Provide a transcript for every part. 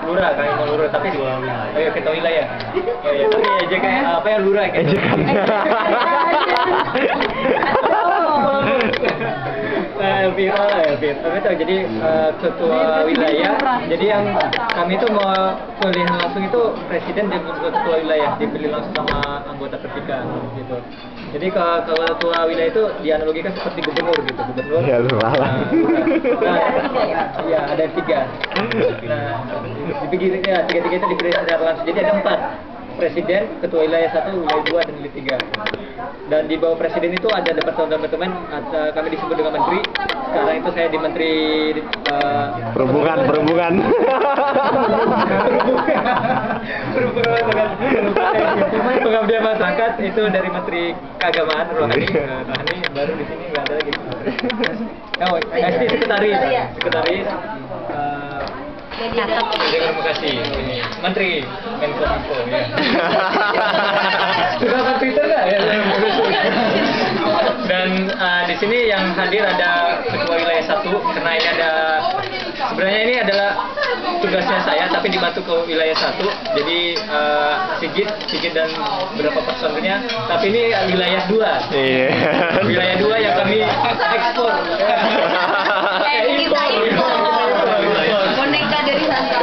lurah kami mau lurah tapi ayo ketua wilayah. Oh iya, tapi ejekan apa ya lurah gitu. Tapi tahu jadi ketua wilayah. Jadi yang kami itu mau pemilihan langsung itu presiden dan ketua wilayah dipilih langsung sama anggota Pertika gitu. Jadi kalau ketua wilayah itu dianalogikan seperti gubernur gitu, gubernur. Ya lu salah. Iya ada 3. Nah, dipilih ya 3 itu dipilih secara langsung. Jadi ada 4. Presiden, ketua wilayah 1, wilayah 2, dan wilayah 3. Dan di bawah presiden itu ada departemen-departemen, kami disebut dengan menteri. Sekarang itu saya di menteri perhubungan. perhubungan pengabdian masyarakat itu dari menteri keagamaan rohani baru di sini nggak ada lagi. Oh, sekretaris. Terima kasih. Ini Menteri Menkominfo ya. Sudah kan Twitter nggak ya? Dan di sini yang hadir ada ketua wilayah 1 karena ini ada sebenarnya ini adalah tugasnya saya tapi dibantu ke wilayah 1. Jadi Sigit dan beberapa personilnya. Tapi ini wilayah 2. Iya. Wilayah 2 yang kami ekspor. Boneka dari sana.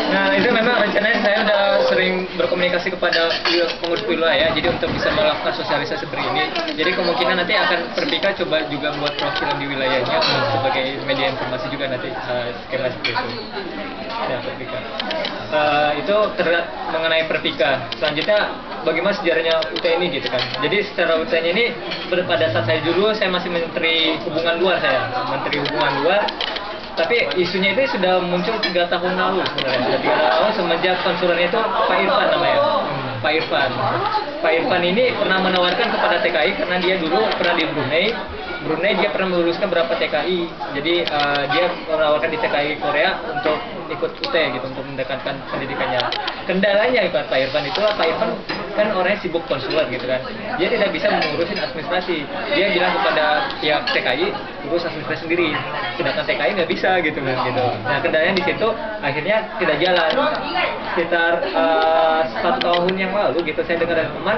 Nah itu memang rencananya saya udah sering berkomunikasi kepada pengurus wilayah jadi untuk bisa melakukan sosialisasi seperti ini. Jadi kemungkinan nanti akan Perpika coba juga buat perwakilan di wilayahnya sebagai media informasi juga nanti skema seperti itu. Ya Perpika. Itu mengenai Perpika. Selanjutnya bagaimana sejarahnya UT ini gitu kan. Jadi secara UT-nya ini pada saat saya dulu saya masih menteri hubungan luar tapi isunya itu sudah muncul 3 tahun lalu sebenarnya. Sudah 3 tahun semenjak konsulennya itu Pak Irfan namanya. Pak Irfan ini pernah menawarkan kepada TKI karena dia dulu pernah di Brunei dia pernah meluluskan berapa TKI. Jadi dia menawarkan di TKI Korea untuk ikut UT gitu untuk mendekatkan pendidikannya. Kendalanya Pak Irfan kan orangnya sibuk konsuler gitu kan. Dia tidak bisa mengurusin administrasi. Dia bilang kepada pihak TKI urus administrasi sendiri. Sedangkan TKI nggak bisa gitu kan gitu. Nah kendalanya di situ akhirnya tidak jalan. Sekitar 1 tahun yang lalu gitu saya dengar dari teman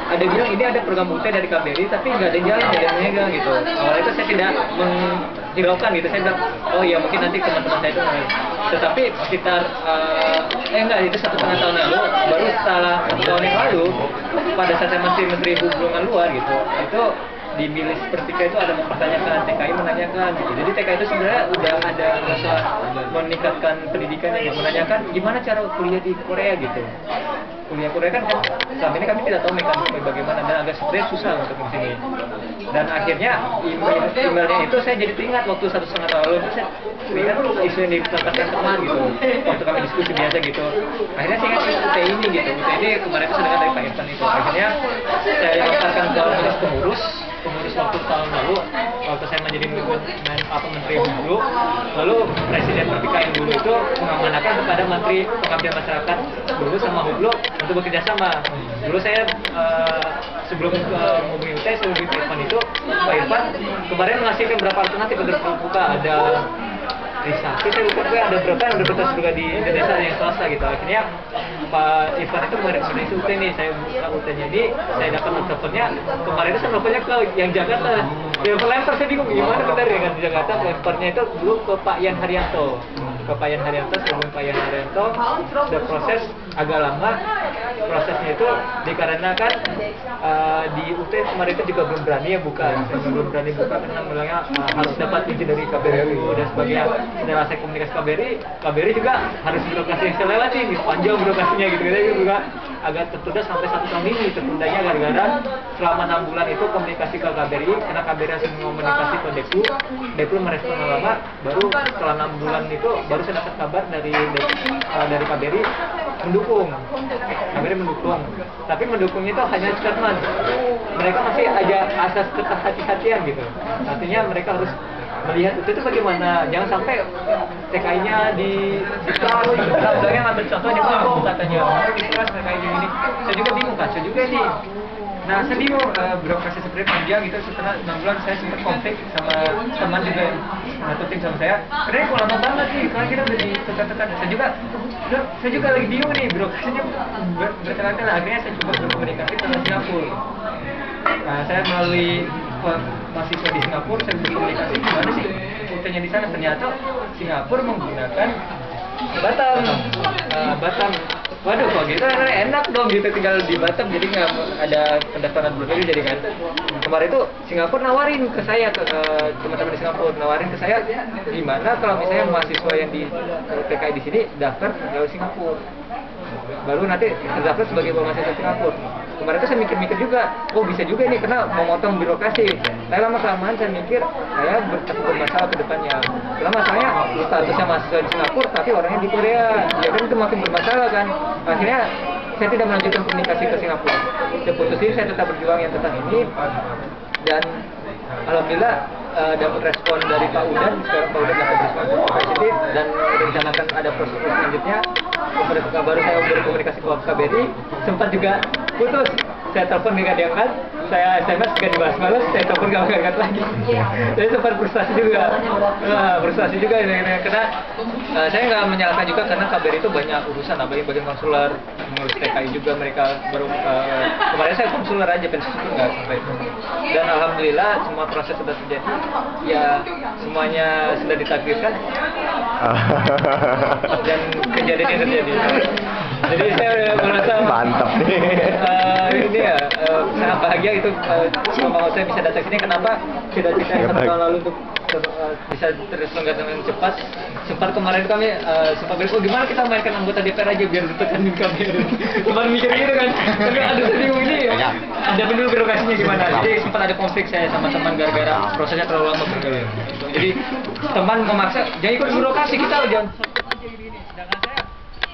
ada bilang ini ada program UT dari KBRI tapi nggak ada jalan, nggak ada yang megang gitu. Awalnya itu saya tidak menghiraukan gitu, saya bilang oh ya mungkin nanti teman-teman saya itu tetapi sekitar itu 1,5 tahun lalu baru setelah 1 tahun yang lalu pada saat saya masih menteri hubungan luar gitu itu di milis Pertika itu ada mempertanyakan, TKI menanyakan gitu. Jadi TKI itu sebenarnya udah ada rasa meningkatkan pendidikannya gitu, menanyakan gimana cara kuliah di Korea gitu. Kuliah Korea kan selama ini kami tidak tahu mekanisme bagaimana dan agak sebenarnya susah untuk di sini. Dan akhirnya emailnya itu saya jadi teringat waktu 1,5 tahun lalu itu saya lihat isu yang ditetapkan teman gitu. Waktu kami diskusi biasa gitu. Akhirnya saya ingat UT ini gitu. UT ini kemarin itu saya dengar dari Pak Irfan itu. Akhirnya saya lontarkan ke pengurus waktu tahun lalu waktu saya menjadi menteri hulu, lalu presiden Perpika yang dulu itu mengamanahkan kepada menteri pengabdian masyarakat dulu sama hulu untuk bekerja sama. Dulu saya sebelum menghubungi UT sebelum di Irfan itu Pak Irfan kemarin mengasihkan beberapa alternatif untuk Perpika. Ada Trisakti, saya lupa ada berapa yang berbatas juga di Indonesia yang swasta gitu. Akhirnya Pak Irfan itu merekomendasi UT nih, saya buka UT-nya ini, saya dapat teleponnya, kemarin itu saya teleponnya ke yang Jakarta. Yang pelempar saya bingung gimana benar ya kan di Jakarta, pelemparnya itu dulu ke Pak Yan Haryanto. Sebelum Pak Yan Haryanto sudah proses agak lama. Prosesnya itu dikarenakan di UT kemarin itu juga belum berani karena mulanya harus dapat izin dari KBRI dan sebagainya. Setelah saya komunikasi KBRI juga harus birokrasi yang saya lewati, panjang birokrasinya gitu juga agak tertunda sampai 1 tahun ini. Tertundanya gara-gara selama 6 bulan itu komunikasi ke KBRI karena KBRI harus komunikasi ke Deplu merespon lama, baru setelah 6 bulan itu baru saya dapat kabar dari KBRI mendukung. Tapi mendukungnya itu hanya statement. Mereka masih ada asas kehati-hatian gitu. Artinya mereka harus melihat itu bagaimana, jangan sampai TKI-nya ditaruh gitu. Misalnya ngambil contohnya Pak katanya, keras TKI ini. Saya juga bingung kan, saya juga ini Nah, saya bingung birokrasi seperti panjang gitu. Setelah 6 bulan saya sempat konflik sama teman juga yang satu tim sama saya. Karena kok lama banget sih, karena kita udah ditekan-tekan. Saya juga lagi bingung nih, birokrasinya bertengah-tengah. Akhirnya saya coba berkomunikasi dengan Singapura. Nah, saya melalui mahasiswa di Singapura, saya berkomunikasi gimana sih fotonya di sana. Ternyata Singapura menggunakan Batam. Waduh, kok gitu enak dong gitu, tinggal di Batam, jadi nggak ada pendaftaran bulan ini. Jadi kan kemarin itu Singapura nawarin ke saya, ke teman-teman di Singapura nawarin ke saya, gimana kalau misalnya mahasiswa yang di PKI di sini daftar ke Singapura, baru nanti terdaftar sebagai mahasiswa Singapura. Kemarin itu saya mikir-mikir juga, oh bisa juga nih, karena memotong birokrasi. Tapi lama-kelamaan saya mikir, saya bermasalah ke depannya. Karena masalahnya statusnya mahasiswa di Singapura, tapi orangnya di Korea. Ya kan itu makin bermasalah kan. Akhirnya saya tidak melanjutkan komunikasi ke Singapura. Saya putusin, saya tetap berjuang yang tentang ini. Dan alhamdulillah dapat respon dari Pak Udan. Sekarang Pak Udan dapat respon positif dan rencanakan ada proses selanjutnya. Kepada baru saya berkomunikasi ke KBRI, sempat juga putus. Saya telepon nggak diangkat, saya SMS nggak dibalas-balas, saya telepon nggak diangkat lagi. Jadi sempat frustasi juga, karena saya nggak menyalahkan juga, karena KBRI itu banyak urusan, apalagi bagian konsuler, mengurus TKI juga mereka baru kemarin saya konsuler aja, pensiun pun nggak sampai itu. Dan alhamdulillah semua proses sudah terjadi, ya semuanya sudah ditakdirkan dan kejadian ini terjadi. Jadi saya merasa mantap nih. Ini ya sangat bahagia itu kalau saya bisa datang sini. Kenapa cita-cita yang 1 tahun lalu untuk bisa terselenggara dengan cepat. Sempat kemarin kami sempat berpikir gimana kita mainkan anggota DPR aja biar ditekan kami. Cuman mikir gitu kan. Tapi aduh saya bingung ini ada dulu birokrasinya gimana. Jadi sempat ada konflik saya sama teman gara-gara prosesnya terlalu lama berjalan. Jadi teman memaksa jangan ikut birokrasi, kita jangan gini. Sedangkan saya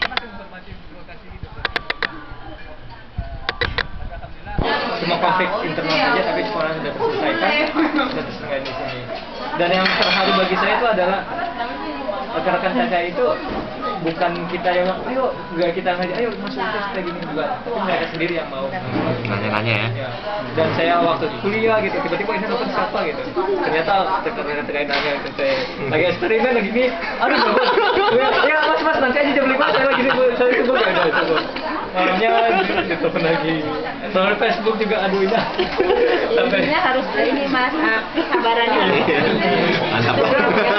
masih menghormati birokrasi gitu. Cuma konflik internal saja, tapi semuanya sudah terselesaikan di sini. Dan yang terharu bagi saya itu adalah rekan-rekan saya itu bukan kita yang ayo, enggak kita ngajak ayo masuk terus kayak gini juga, tapi mereka sendiri yang mau Nanya-nanya ya. Dan saya waktu kuliah gitu tiba-tiba ini nonton siapa gitu, ternyata terkait nanya ke saya lagi eksperimen lagi gini, aduh ya mas nanti aja jam 5 saya lagi saya sibuk ya udah sibuk malamnya ditelepon lagi soal Facebook juga, aduh ini sampai harus ini mas kabarannya Mantap.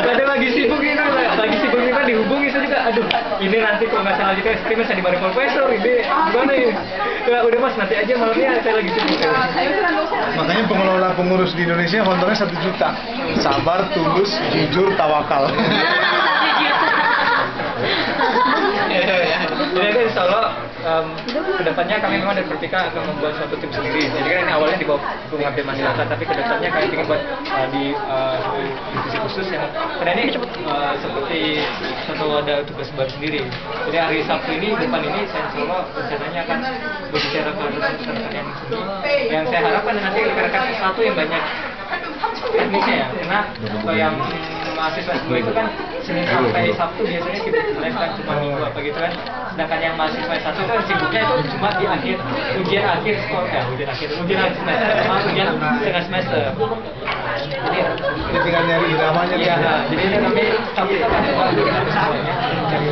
kadang lagi sibuk ini kan dihubungi saya juga, aduh ini nanti kalau nggak salah juga eksperimen saya dimarahin profesor, ini gimana ini ya udah mas nanti aja malamnya saya lagi sibuk. Makanya pengelola pengurus di Indonesia honornya 1 juta. Sabar, tulus, jujur, tawakal. Jadi insya Allah kedepannya kami memang ada berpikir akan membuat suatu tim sendiri. Jadi kan ini awalnya di bawah pengabdian masyarakat, tapi kedepannya kami ingin buat di divisi khusus yang karena ini seperti satu ada tugas baru sendiri. Jadi hari Sabtu ini depan ini saya insya Allah rencananya akan berbicara ke rekan-rekan yang sini. Yang saya harapkan nanti rekan-rekan satu yang banyak teknisnya ya, karena yang mahasiswa semua itu kan Senin sampai Sabtu biasanya sibuk, kan cuma minggu apa gitu kan. Sedangkan yang mahasiswa satu kan sibuknya itu cuma di akhir ujian akhir semester sama ujian tengah semester. Jadi Tinggal nyari iramanya. iya, jadi ini kami Sabtu itu akan waktu semuanya.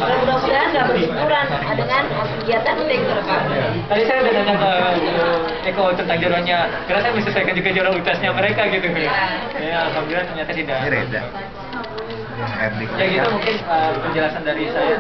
mudah-mudahan nggak bersyukuran dengan kegiatan UTEK ke depan. Tadi saya udah nanya ke Eko tentang jodohnya, karena saya menyesuaikan juga jodoh UTASnya mereka gitu. Ya, alhamdulillah ternyata tidak. Ini Reda. Ya gitu mungkin penjelasan dari saya.